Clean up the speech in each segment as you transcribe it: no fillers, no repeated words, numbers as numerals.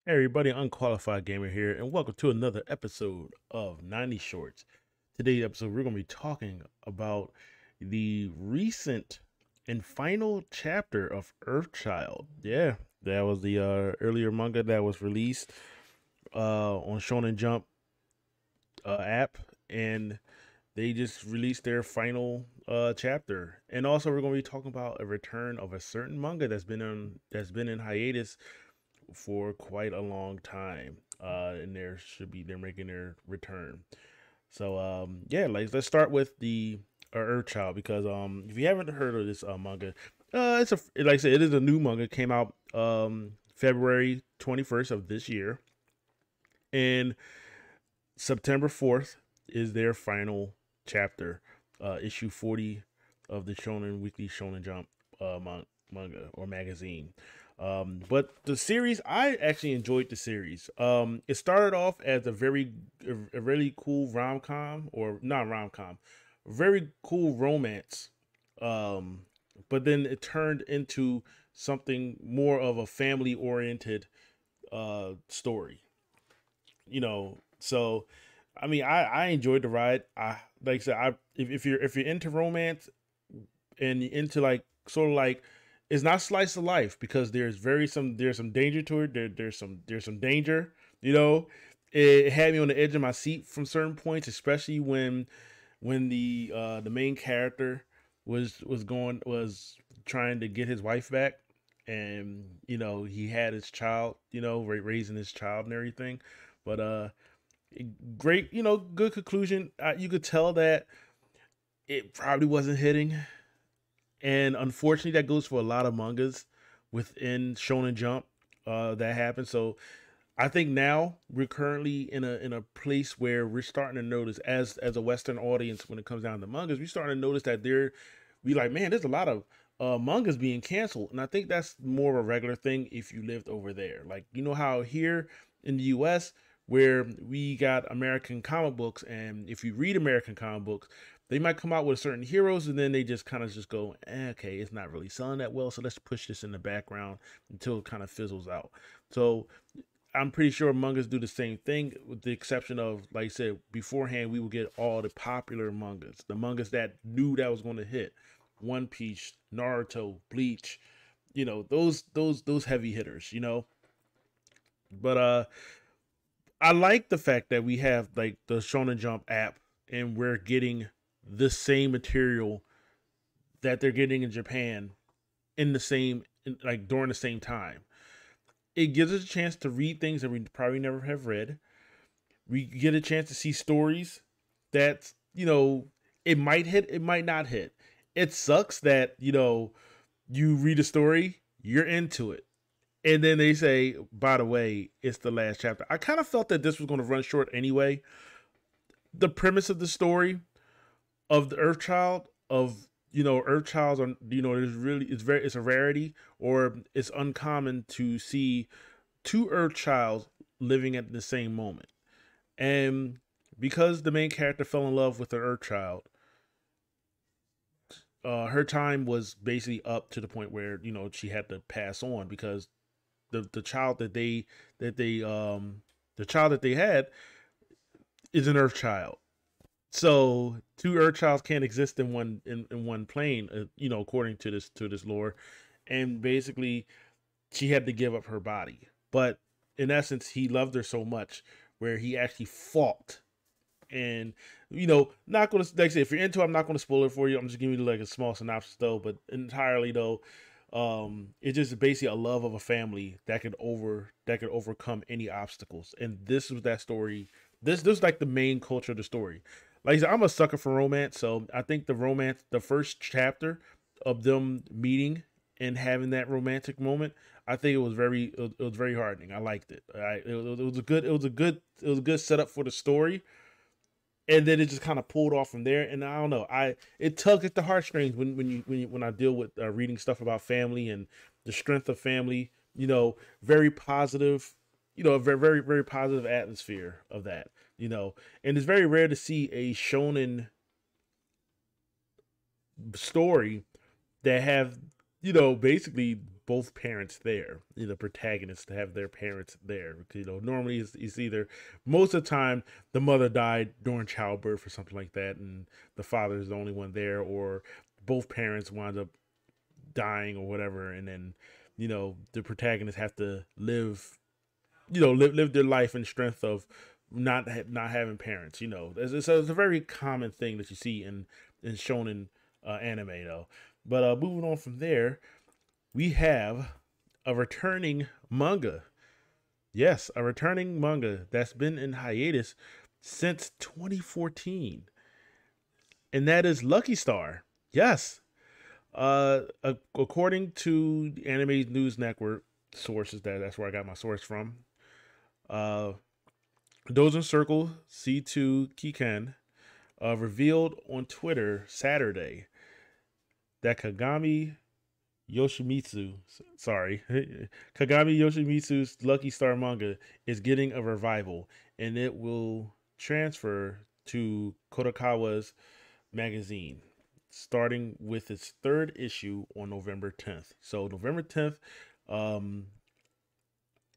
Hey everybody, Unqualified Gamer here, and welcome to another episode of 90 Shorts. Today's episode, we're going to be talking about the recent and final chapter of Earthchild. Yeah, that was the earlier manga that was released on Shonen Jump app, and they just released their final chapter. And also, we're going to be talking about a return of a certain manga that's been in hiatus for quite a long time. And they're making their return. So yeah, let's start with the Earth Child because if you haven't heard of this manga, it's a like I said, it is a new manga. It came out February 21st of this year, and September 4th is their final chapter, issue 40 of the Shonen Weekly Shonen Jump manga or magazine. But the series, I actually enjoyed the series. It started off as a really cool rom com, or not rom com, very cool romance. Um, but then it turned into something more of a family oriented story. So I mean, I enjoyed the ride. I like I said, if you're into romance and into like sort of like it's not slice of life because there's some danger to it. There's some danger. It had me on the edge of my seat from certain points, especially when the main character was trying to get his wife back, and he had his child, raising his child and everything. But great, good conclusion. You could tell that it probably wasn't hitting, and unfortunately, that goes for a lot of mangas within Shonen Jump. That happened. So I think now we're currently in a place where we're starting to notice, as a Western audience, when it comes down to mangas, we're starting to notice that we like, man, there's a lot of mangas being canceled, and I think that's more of a regular thing if you lived over there. Like, you know how here in the U.S. where we got American comic books, and if you read American comic books, they might come out with certain heroes, and then they just kind of just go, okay, it's not really selling that well, so let's push this in the background until it kind of fizzles out. So I'm pretty sure mangas do the same thing, with the exception of, like I said, beforehand, we would get all the popular mangas, the mangas that knew that was going to hit. One Piece, Naruto, Bleach, those heavy hitters. But I like the fact that we have like the Shonen Jump app, and we're getting the same material that they're getting in Japan like during the same time. It gives us a chance to read things that we probably never have read. We get a chance to see stories that, it might hit, it might not hit. It sucks that, you read a story, you're into it. And then they say, by the way, it's the last chapter. I kind of felt that this was going to run short anyway. The premise of the story of the Earth Child, of Earth Childs are, there's really, it's a rarity, or it's uncommon to see two Earth Childs living at the same moment. And because the main character fell in love with an Earth Child, her time was basically up to the point where she had to pass on, because the child that they had is an Earth Child. So two Earth Childs can't exist in one plane, according to this lore, and basically she had to give up her body. But in essence, he loved her so much where he actually fought. And not gonna, like I say, if you're into it, I'm not gonna spoil it for you. I'm just giving you like a small synopsis though. But entirely though, it's just basically a love of a family that could overcome any obstacles. And this was that story. This is like the main culture of the story. Like I said, I'm a sucker for romance, so I think the first chapter of them meeting and having that romantic moment, I think it was very heartening. I liked it. It was a good setup for the story, and then it just kind of pulled off from there. And I don't know, it tugged at the heartstrings when I deal with reading stuff about family and the strength of family. Very positive. A very very positive atmosphere of that. And it's very rare to see a shonen story that have basically both parents there, the protagonists to have their parents there. Normally it's either, most of the time, the mother died during childbirth or something like that, and the father is the only one there, or both parents wind up dying or whatever, and then the protagonists have to live their life in strength of not having parents. It's a very common thing that you see in shonen anime though. But moving on from there, we have a returning manga. Yes, a returning manga that's been in hiatus since 2014, and that is Lucky Star. Yes, according to the Anime News Network sources, that's where I got my source from. Uh, Dozen Circle C2 Kiken revealed on Twitter Saturday that sorry, Kagami Yoshimitsu's Lucky Star manga is getting a revival, and it will transfer to Kadokawa's magazine, starting with its third issue on November 10th. So November 10th,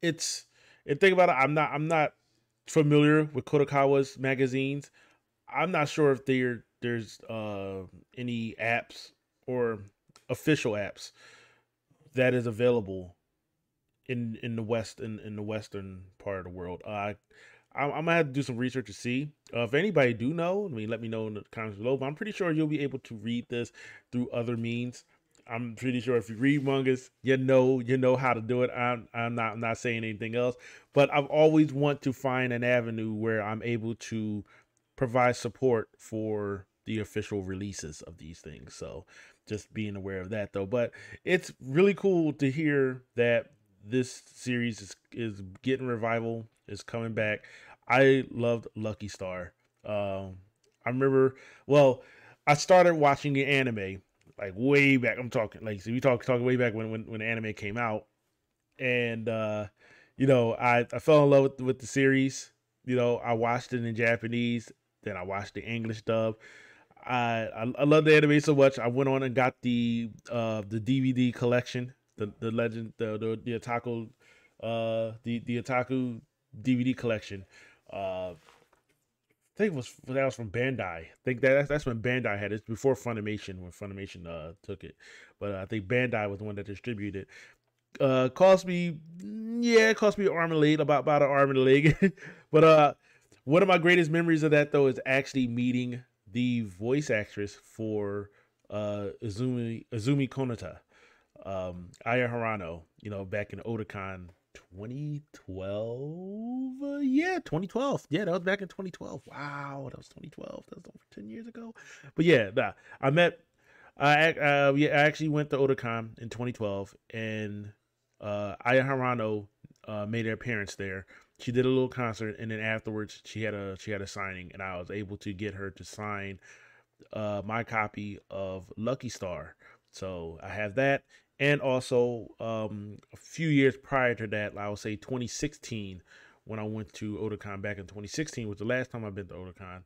it's and think about it. I'm not familiar with Kadokawa's magazines. I'm not sure if there's any apps or official apps that is available in the West in the Western part of the world. I'm gonna have to do some research to see. If anybody do know, let me know in the comments below. But I'm pretty sure you'll be able to read this through other means. I'm pretty sure if you read mangas, you know how to do it. I'm not saying anything else, but I've always want to find an avenue where I'm able to provide support for the official releases of these things. So just being aware of that though. But it's really cool to hear that this series is getting revival, is coming back. I loved Lucky Star. I remember, well, I started watching the anime like way back. I'm talking like, so we talking way back when the anime came out, and I fell in love with the series. I watched it in Japanese, then I watched the English dub. I love the anime so much. I went on and got the DVD collection, the legend, the Otaku, the Otaku DVD collection. I think that was from Bandai. I think that's when Bandai had it. It's before Funimation, when Funimation took it. But I think Bandai was the one that distributed it. Cost me, yeah, it cost me an arm and a leg, about an arm and a leg. But one of my greatest memories of that though is actually meeting the voice actress for Izumi Konata, Aya Hirano, back in Otakon 2012. Yeah, 2012. Yeah, that was back in 2012. Wow, that was 2012. That was over 10 years ago. But yeah, I met. I actually went to Otakon in 2012, and Aya Hirano made her appearance there. She did a little concert, and then afterwards she had a signing, and I was able to get her to sign my copy of Lucky Star. So I have that, and also a few years prior to that, I would say 2016, when I went to Otakon back in 2016 was the last time I've been to Otakon.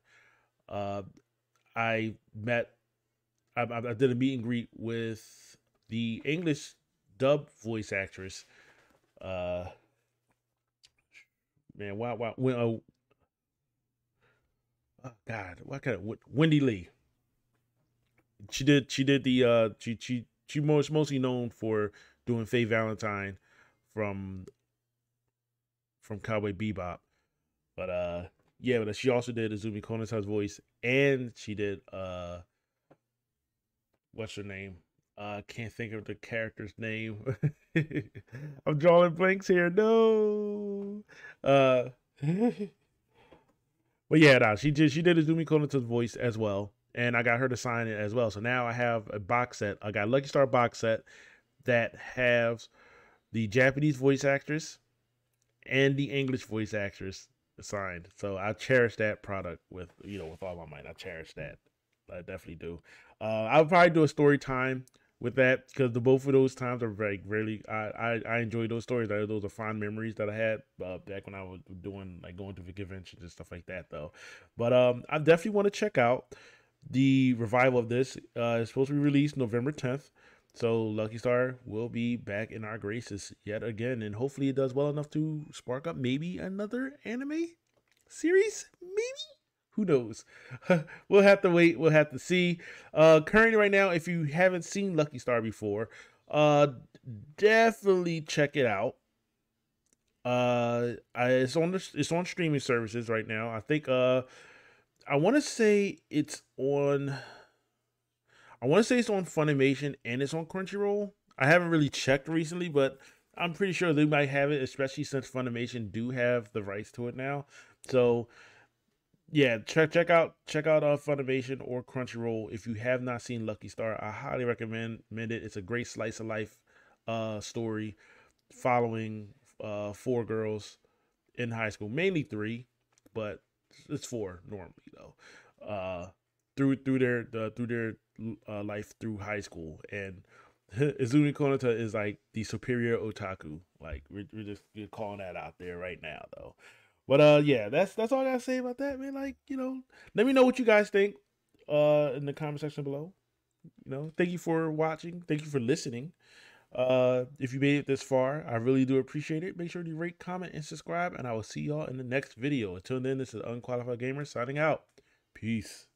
Uh, I met, I did a meet and greet with the English dub voice actress. Man, wow, oh God, what kind of Wendy Lee? She did the she mostly known for doing Faye Valentine from Cowboy Bebop, but yeah, but she also did Izumi Konata's voice, and she did what's her name? Can't think of the character's name. I'm drawing blanks here. No. But yeah, no, she did Izumi Konata's voice as well, and I got her to sign it as well. So now I have a box set. I got Lucky Star box set that has the Japanese voice actress and the English voice actress signed. So I cherish that product with all my might. I cherish that. I definitely do. I'll probably do a story time with that, because the both of those times are very really I enjoy those stories. Those are fond memories that I had back when I was doing going to the conventions and stuff like that though. But I definitely want to check out the revival of this. It's supposed to be released November 10th. So Lucky Star will be back in our graces yet again, and hopefully it does well enough to spark up maybe another anime series. Maybe, who knows? We'll have to wait. We'll have to see. Currently, right now, if you haven't seen Lucky Star before, uh, definitely check it out. It's on streaming services right now. I think I want to say it's on. I want to say it's on Funimation and it's on Crunchyroll. I haven't really checked recently, but I'm pretty sure they might have it, especially since Funimation do have the rights to it now. So yeah, check out Funimation or Crunchyroll if you have not seen Lucky Star. I highly recommend it. It's a great slice of life story following four girls in high school, mainly three, but it's four normally though. Through their life through high school, and Izumi Konata is like the superior otaku. Like we're calling that out there right now though. But yeah, that's all I gotta say about that, man. Like, let me know what you guys think in the comment section below. Thank you for watching. Thank you for listening. If you made it this far, I really do appreciate it. Make sure to rate, comment, and subscribe, and I will see y'all in the next video. Until then, this is Unqualified Gamer signing out. Peace.